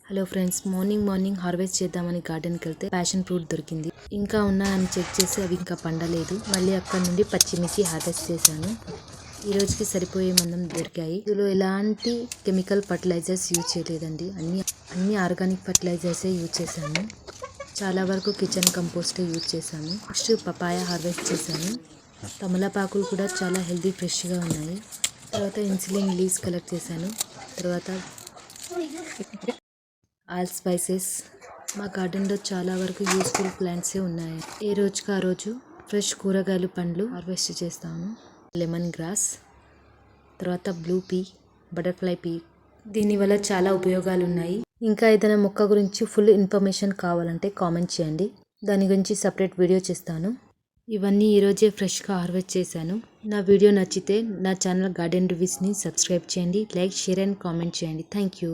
Hello friends, morning harvest చేద్దామని గార్డెన్కి వెళ్తే passion fruit దొరికింది. ఇంకా ఉన్నాయని చెక్ చేసి అవి ఇంకా పండలేదు. మళ్ళీ అక్కడ నుండి పచ్చిమిర్చి హార్వెస్ట్ చేశాను. ఈ రోజుకి సరిపోయే మందం దొరికాయి. ఇందులో ఎలాంటి కెమికల్ ఫర్టిలైజర్స్ యూజ్ చేయలేదండి. అన్ని ఆర్గానిక్ ఫర్టిలైజర్సే యూజ్ చేశాను. చాలా వరకు కిచెన్ కంపోస్టే యూజ్ చేశాను. నెక్స్ట్ పపాయ హార్వెస్ట్ చేశాను. తమలపాకులు కూడా చాలా హెల్దీ ఫ్రెష్గా ఉన్నాయి. తర్వాత ఇన్సులిన్ లీవ్స్ కలెక్ట్ చేశాను. తర్వాత ఆల్ స్పైసెస్. మా గార్డెన్లో చాలా వరకు యూస్ఫుల్ ప్లాంట్సే ఉన్నాయి. ఏ రోజుకి ఆ రోజు ఫ్రెష్ కూరగాయలు, పండ్లు హార్వెస్ట్ చేస్తాము. లెమన్ గ్రాస్, తర్వాత బ్లూ పీ, బటర్ఫ్లై పీ. దీనివల్ల చాలా ఉపయోగాలు ఉన్నాయి. ఇంకా ఏదైనా మొక్క గురించి ఫుల్ ఇన్ఫర్మేషన్ కావాలంటే కామెంట్ చేయండి. దాని గురించి సపరేట్ వీడియో చేస్తాను. ఇవన్నీ ఈరోజే ఫ్రెష్గా హార్వెస్ట్ చేశాను. నా వీడియో నచ్చితే నా ఛానల్ గార్డెన్ రివ్యూస్ని సబ్స్క్రైబ్ చేయండి. లైక్, షేర్ అండ్ కామెంట్ చేయండి. Thank you.